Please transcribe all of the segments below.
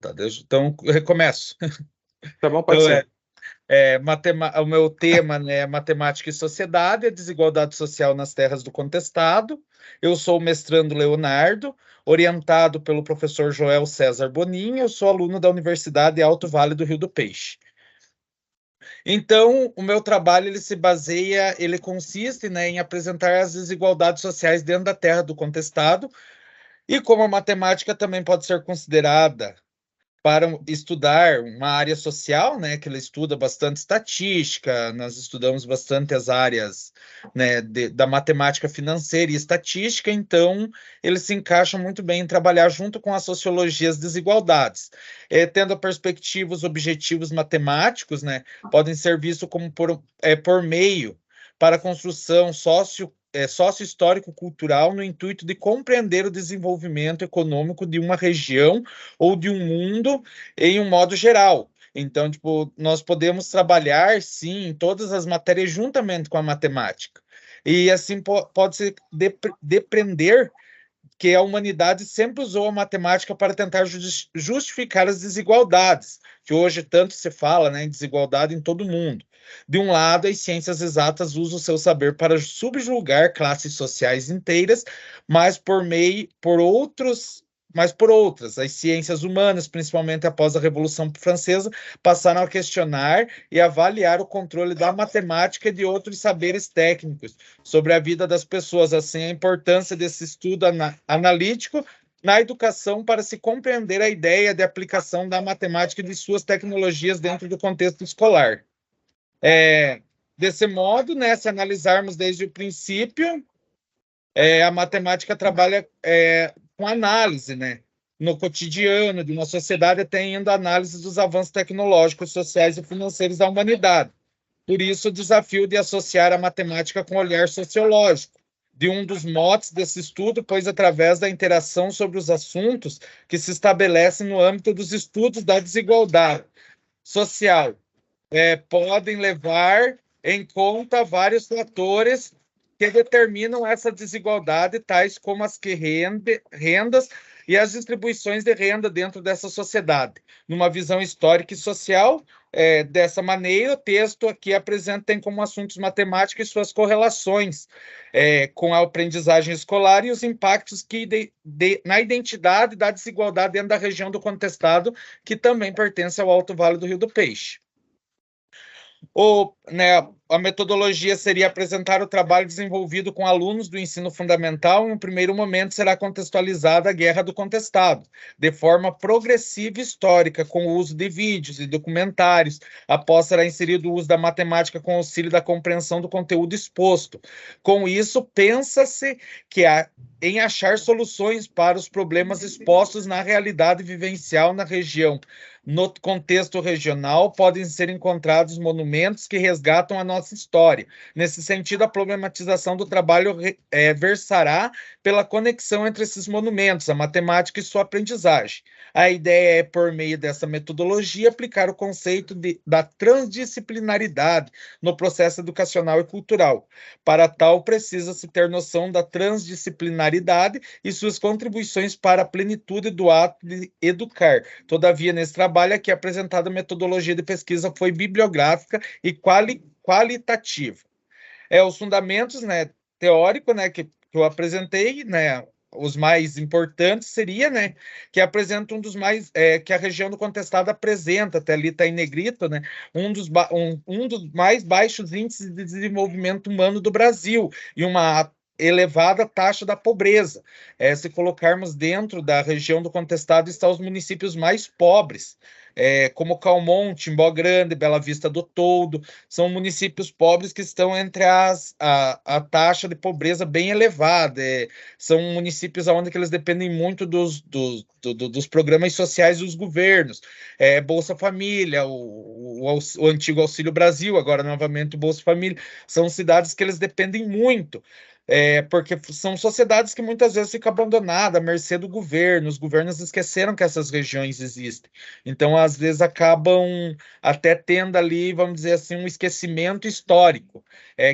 Tá, então, eu recomeço. Tá bom, pode Então, ser. o meu tema, né, é Matemática e Sociedade, a desigualdade social nas terras do contestado. Eu sou o mestrando Leonardo, orientado pelo professor Joel César Bonin. Eu sou aluno da Universidade Alto Vale do Rio do Peixe. Então, o meu trabalho ele consiste, né, em apresentar as desigualdades sociais dentro da terra do contestado, e como a matemática também pode ser considerada para estudar uma área social, né, que ela estuda bastante estatística, nós estudamos bastante as áreas, né, da matemática financeira e estatística, então eles se encaixam muito bem em trabalhar junto com a sociologia das desigualdades. Tendo a perspectiva, os objetivos matemáticos, né, podem ser vistos como por meio para a construção sócio-histórico-cultural no intuito de compreender o desenvolvimento econômico de uma região ou de um mundo em um modo geral. Então, tipo, nós podemos trabalhar, sim, em todas as matérias juntamente com a matemática. E assim pode-se depreender que a humanidade sempre usou a matemática para tentar justificar as desigualdades, que hoje tanto se fala, né, em desigualdade em todo o mundo. De um lado, as ciências exatas usam o seu saber para subjugar classes sociais inteiras, mas por outras, as ciências humanas, principalmente após a Revolução Francesa, passaram a questionar e avaliar o controle da matemática e de outros saberes técnicos sobre a vida das pessoas. Assim, a importância desse estudo analítico na educação para se compreender a ideia de aplicação da matemática e de suas tecnologias dentro do contexto escolar. Desse modo, né, se analisarmos desde o princípio, a matemática trabalha com análise, né, no cotidiano de uma sociedade, até ainda análise dos avanços tecnológicos, sociais e financeiros da humanidade. Por isso, o desafio de associar a matemática com o olhar sociológico, de um dos motes desse estudo, pois através da interação sobre os assuntos que se estabelecem no âmbito dos estudos da desigualdade social, podem levar em conta vários fatores que determinam essa desigualdade, tais como as rendas e as distribuições de renda dentro dessa sociedade. Numa visão histórica e social, dessa maneira, o texto aqui apresenta tem como assuntos matemáticos e suas correlações com a aprendizagem escolar e os impactos que na identidade da desigualdade dentro da região do contestado, que também pertence ao Alto Vale do Rio do Peixe. Né, a metodologia seria apresentar o trabalho desenvolvido com alunos do ensino fundamental. Em um primeiro momento, será contextualizada a Guerra do Contestado, de forma progressiva e histórica, com o uso de vídeos e documentários. Após, será inserido o uso da matemática com auxílio da compreensão do conteúdo exposto. Com isso, pensa-se em achar soluções para os problemas expostos na realidade vivencial na região. No contexto regional, podem ser encontrados monumentos que resgatam a nossa história. Nesse sentido, a problematização do trabalho versará pela conexão entre esses monumentos, a matemática e sua aprendizagem. A ideia é, por meio dessa metodologia, aplicar o conceito da transdisciplinaridade no processo educacional e cultural. Para tal, precisa-se ter noção da transdisciplinaridade e suas contribuições para a plenitude do ato de educar. Todavia, nesse trabalho aqui apresentada a metodologia de pesquisa foi bibliográfica e qualitativa. Os fundamentos, né, teóricos, né, que eu apresentei, né, os mais importantes seria, né, que apresenta um dos mais, que a região do contestado apresenta, até ali está em negrito, né, um dos mais baixos índices de desenvolvimento humano do Brasil e uma elevada taxa da pobreza. Se colocarmos dentro da região do contestado, estão os municípios mais pobres, como Calmon, Timbó Grande, Bela Vista do Toldo, são municípios pobres que estão entre a taxa de pobreza bem elevada. São municípios onde que eles dependem muito dos programas sociais dos governos. Bolsa Família, o antigo Auxílio Brasil, agora novamente o Bolsa Família. São cidades que eles dependem muito. Porque são sociedades que muitas vezes ficam abandonadas à mercê do governo, os governos esqueceram que essas regiões existem. Então, às vezes, acabam até tendo ali, vamos dizer assim, um esquecimento histórico.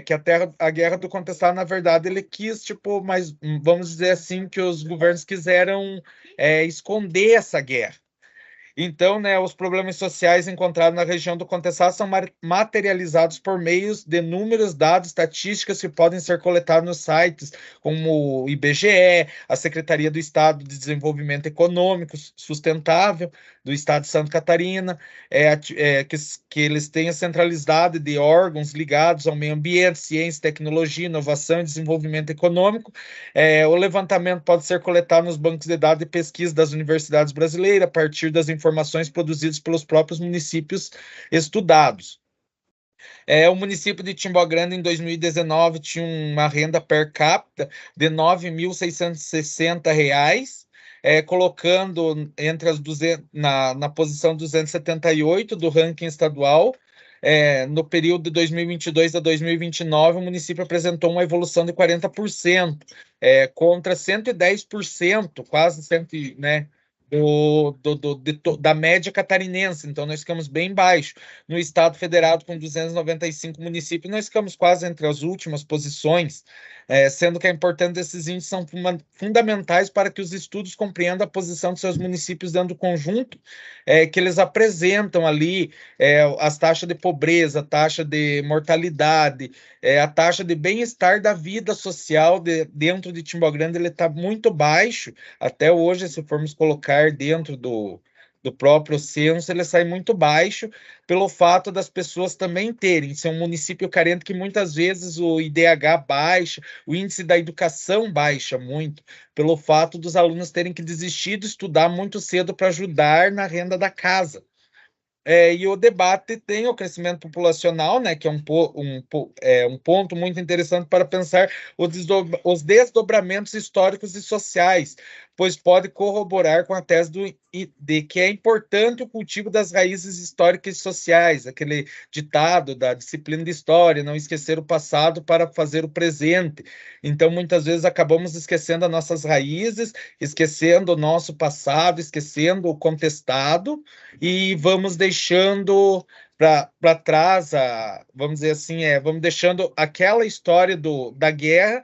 Que a Guerra do Contestado, na verdade, ele quis, tipo, mas vamos dizer assim, que os governos quiseram esconder essa guerra. Então, né, os problemas sociais encontrados na região do Contestado são materializados por meios de números, dados, estatísticas que podem ser coletados nos sites como o IBGE, a Secretaria do Estado de Desenvolvimento Econômico Sustentável do Estado de Santa Catarina, que eles têm a centralidade de órgãos ligados ao meio ambiente, ciência, tecnologia, inovação e desenvolvimento econômico. O levantamento pode ser coletado nos bancos de dados de pesquisa das universidades brasileiras, a partir das informações produzidas pelos próprios municípios estudados. O município de Timboa Grande, em 2019, tinha uma renda per capita de R$ 9.660, colocando entre as 200, na posição 278 do ranking estadual. No período de 2022 a 2029, o município apresentou uma evolução de 40%, contra 110%, quase 100, né, da média catarinense. Então, nós ficamos bem baixo. No Estado Federado, com 295 municípios, nós ficamos quase entre as últimas posições, sendo que é importante esses índices são fundamentais para que os estudos compreendam a posição de seus municípios dentro do conjunto que eles apresentam ali, as taxas de pobreza, a taxa de mortalidade, a taxa de bem-estar da vida social dentro de Timboa Grande, ele está muito baixo. Até hoje, se formos colocar dentro do próprio censo, ele sai muito baixo, pelo fato das pessoas também terem, ser um município carente, que muitas vezes o IDH baixa, o índice da educação baixa muito, pelo fato dos alunos terem que desistir de estudar muito cedo para ajudar na renda da casa. E o debate tem o crescimento populacional, né, que é um ponto muito interessante para pensar os desdobramentos históricos e sociais, pois pode corroborar com a tese de que é importante o cultivo das raízes históricas e sociais, aquele ditado da disciplina de história, não esquecer o passado para fazer o presente. Então, muitas vezes acabamos esquecendo as nossas raízes, esquecendo o nosso passado, esquecendo o contestado, e vamos deixando para trás, vamos dizer assim, vamos deixando aquela história da guerra,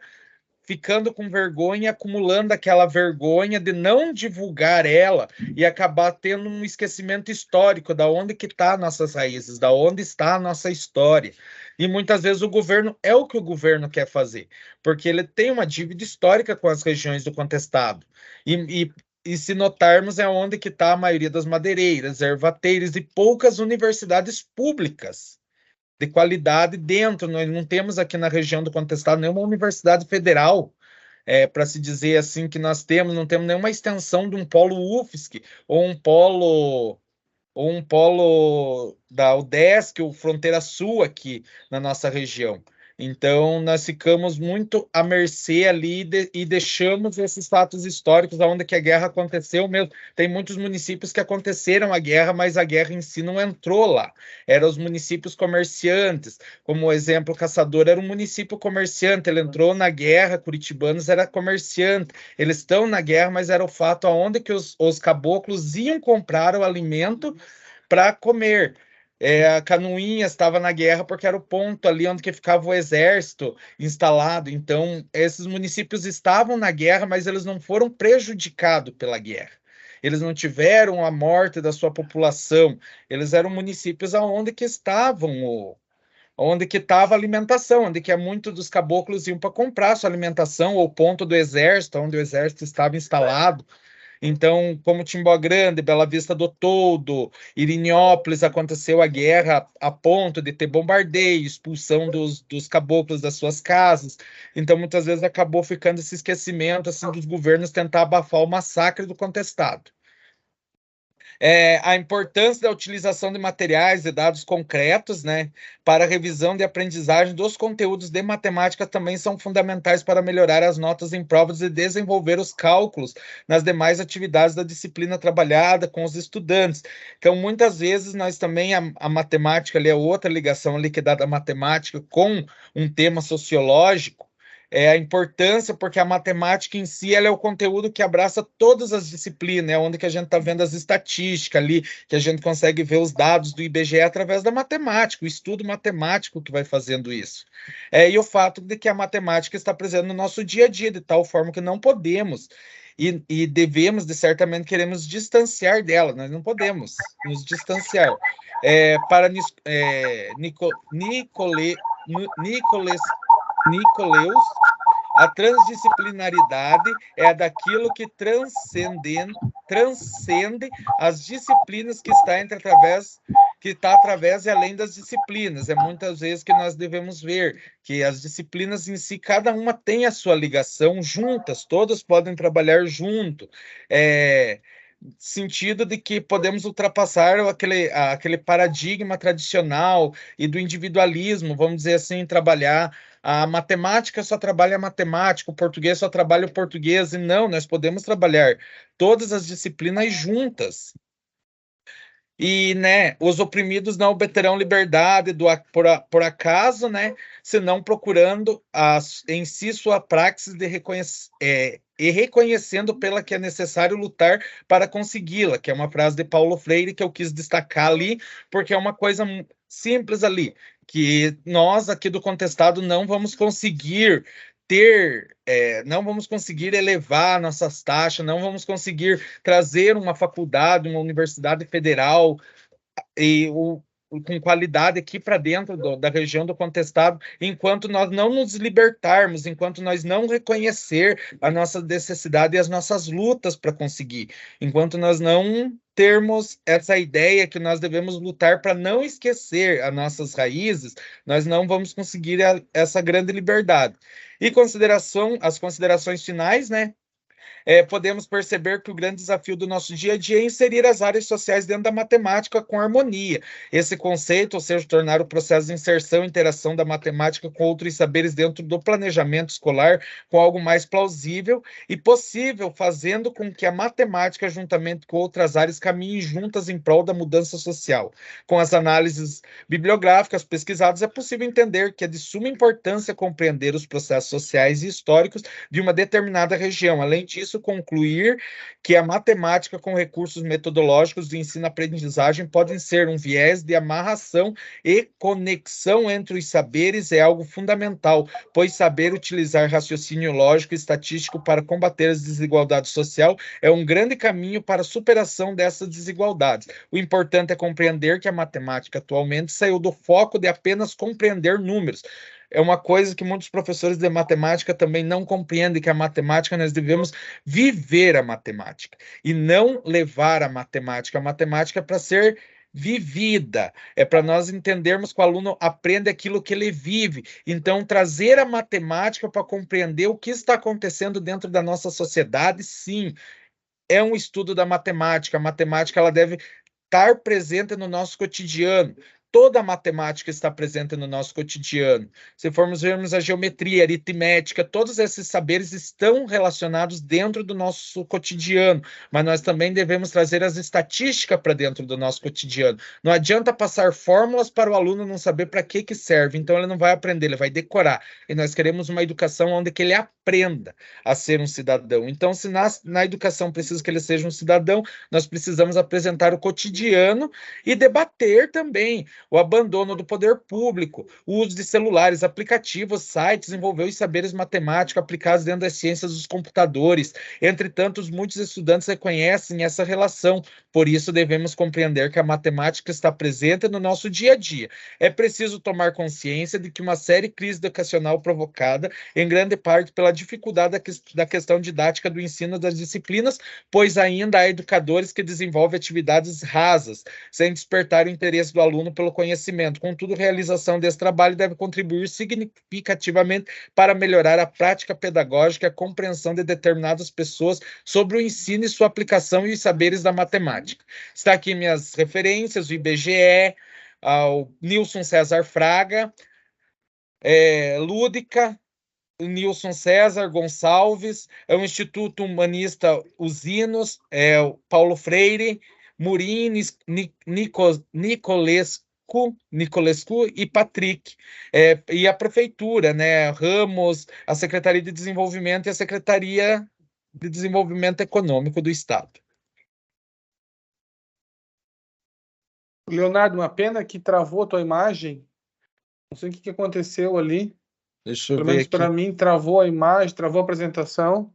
ficando com vergonha, acumulando aquela vergonha de não divulgar ela e acabar tendo um esquecimento histórico da onde que está nossas raízes, da onde está a nossa história. E muitas vezes o governo é o que o governo quer fazer, porque ele tem uma dívida histórica com as regiões do contestado. E se notarmos, é onde que está a maioria das madeireiras, ervateiras e poucas universidades públicas de qualidade dentro. Nós não temos aqui na região do contestado nenhuma universidade federal, para se dizer assim, que nós temos, não temos nenhuma extensão de um polo UFSC ou um polo da UDESC ou Fronteira Sul aqui na nossa região. Então, nós ficamos muito à mercê ali e deixamos esses fatos históricos, onde que a guerra aconteceu mesmo. Tem muitos municípios que aconteceram a guerra, mas a guerra em si não entrou lá. Eram os municípios comerciantes, como o exemplo, Caçador era um município comerciante, ele entrou na guerra, Curitibanos era comerciante, eles estão na guerra, mas era o fato aonde que os caboclos iam comprar o alimento para comer. A Canoinhas estava na guerra porque era o ponto ali onde que ficava o exército instalado. Então, esses municípios estavam na guerra, mas eles não foram prejudicados pela guerra. Eles não tiveram a morte da sua população. Eles eram municípios onde que estava a alimentação, onde que muito dos caboclos iam para comprar sua alimentação, ou ponto do exército, onde o exército estava instalado. Então, como Timboa Grande, Bela Vista do Toldo, Irineópolis, aconteceu a guerra a ponto de ter bombardeio, expulsão dos caboclos das suas casas. Então, muitas vezes acabou ficando esse esquecimento assim, dos governos tentar abafar o massacre do contestado. A importância da utilização de materiais e dados concretos, né, para a revisão de aprendizagem dos conteúdos de matemática também são fundamentais para melhorar as notas em provas e desenvolver os cálculos nas demais atividades da disciplina trabalhada com os estudantes. Então, muitas vezes, nós também, a matemática ali é outra ligação ali que dá da matemática com um tema sociológico, a importância, porque a matemática em si ela é o conteúdo que abraça todas as disciplinas, é onde que a gente está vendo as estatísticas ali, que a gente consegue ver os dados do IBGE através da matemática, o estudo matemático que vai fazendo isso. E o fato de que a matemática está presente no nosso dia a dia, de tal forma que não podemos e devemos, de certamente, queremos distanciar dela, nós não podemos nos distanciar. Para Nicoleus, a transdisciplinaridade é daquilo que transcende as disciplinas que está através e além das disciplinas. É muitas vezes que nós devemos ver que as disciplinas em si, cada uma tem a sua ligação juntas, todas podem trabalhar junto. Sentido de que podemos ultrapassar aquele paradigma tradicional e do individualismo, vamos dizer assim, trabalhar a matemática só trabalha a matemática, o português só trabalha o português, e não, nós podemos trabalhar todas as disciplinas juntas. E, né, os oprimidos não obterão liberdade por acaso, né, senão procurando em si sua praxis e reconhecendo pela que é necessário lutar para consegui-la, que é uma frase de Paulo Freire que eu quis destacar ali, porque é uma coisa simples ali, que nós aqui do Contestado não vamos conseguir não vamos conseguir elevar nossas taxas, não vamos conseguir trazer uma faculdade, uma universidade federal com qualidade aqui para dentro da região do Contestado, enquanto nós não nos libertarmos, enquanto nós não reconhecer a nossa necessidade e as nossas lutas para conseguir, enquanto nós não termos essa ideia que nós devemos lutar para não esquecer as nossas raízes, nós não vamos conseguir essa grande liberdade. E as considerações finais, né? Podemos perceber que o grande desafio do nosso dia a dia é inserir as áreas sociais dentro da matemática com harmonia. Esse conceito, ou seja, tornar o processo de inserção e interação da matemática com outros saberes dentro do planejamento escolar com algo mais plausível e possível, fazendo com que a matemática, juntamente com outras áreas, caminhem juntas em prol da mudança social. Com as análises bibliográficas pesquisadas, é possível entender que é de suma importância compreender os processos sociais e históricos de uma determinada região. Além disso, concluir que a matemática com recursos metodológicos de ensino-aprendizagem podem ser um viés de amarração e conexão entre os saberes é algo fundamental, pois saber utilizar raciocínio lógico e estatístico para combater as desigualdades sociais é um grande caminho para a superação dessas desigualdades. O importante é compreender que a matemática atualmente saiu do foco de apenas compreender números. É uma coisa que muitos professores de matemática também não compreendem, que a matemática nós devemos viver a matemática e não levar a matemática. A matemática é para ser vivida, é para nós entendermos que o aluno aprende aquilo que ele vive. Então, trazer a matemática para compreender o que está acontecendo dentro da nossa sociedade, sim, é um estudo da matemática. A matemática ela deve estar presente no nosso cotidiano. Toda a matemática está presente no nosso cotidiano. Se formos vermos a geometria, a aritmética, todos esses saberes estão relacionados dentro do nosso cotidiano, mas nós também devemos trazer as estatísticas para dentro do nosso cotidiano. Não adianta passar fórmulas para o aluno não saber para que serve, então ele não vai aprender, ele vai decorar. E nós queremos uma educação onde que ele aprenda a ser um cidadão. Então, se na educação precisa que ele seja um cidadão, nós precisamos apresentar o cotidiano e debater também o abandono do poder público, o uso de celulares, aplicativos, sites, envolveu os saberes matemáticos aplicados dentro das ciências dos computadores. Entretanto, muitos estudantes reconhecem essa relação, por isso devemos compreender que a matemática está presente no nosso dia a dia. É preciso tomar consciência de que uma séria crise educacional provocada, em grande parte, pela dificuldade da questão didática do ensino das disciplinas, pois ainda há educadores que desenvolvem atividades rasas, sem despertar o interesse do aluno pelo conhecimento. Contudo, a realização desse trabalho deve contribuir significativamente para melhorar a prática pedagógica e a compreensão de determinadas pessoas sobre o ensino e sua aplicação e os saberes da matemática. Está aqui minhas referências, o IBGE, ao Nilson César Fraga, Lúdica, Nilson César Gonçalves, o Instituto Humanista Usinos, o Paulo Freire, Murim, Nicolescu e Patrick, e a Prefeitura, né, Ramos, a Secretaria de Desenvolvimento e a Secretaria de Desenvolvimento Econômico do Estado. Leonardo, uma pena que travou a tua imagem. Não sei o que aconteceu ali. Deixa eu Pelo ver menos aqui. para mim, travou a imagem, travou a apresentação.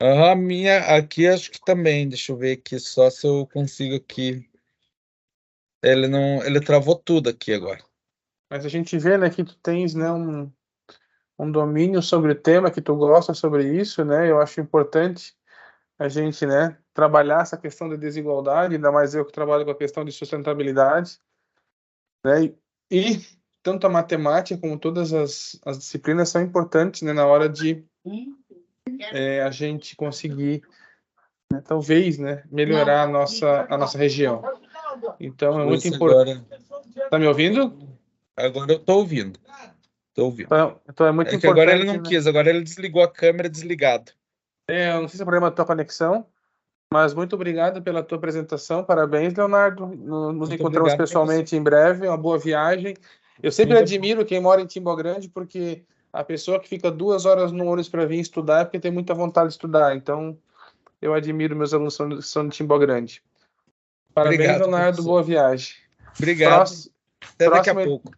A minha aqui acho que também. Deixa eu ver aqui só se eu consigo aqui. Ele não, ele travou tudo aqui agora. Mas a gente vê, né, que tu tens, né, um domínio sobre o tema, que tu gosta sobre isso, né? Eu acho importante a gente, né, trabalhar essa questão da desigualdade, ainda mais eu que trabalho com a questão de sustentabilidade, né? E tanto a matemática como todas as disciplinas são importantes, né, na hora de a gente conseguir, né, talvez, né, melhorar a nossa região. Então é Deixa eu ver muito se importante. agora. Tá me ouvindo? Agora eu tô ouvindo. Tô ouvindo. Então é muito É que agora ele importante, não né? quis, agora ele desligou a câmera desligado. Eu não sei se é problema da tua conexão, mas muito obrigado pela tua apresentação. Parabéns, Leonardo. Nos Muito encontramos obrigado para você. pessoalmente em breve. Uma boa viagem. Eu sempre Muito admiro quem mora em Timbogrande, porque a pessoa que fica 2 horas no ônibus para vir estudar é porque tem muita vontade de estudar. Então, eu admiro meus alunos que são de Timbogrande. Parabéns, obrigado, Leonardo. professor. Boa viagem. Obrigado. Próximo, Até daqui a próxima, pouco.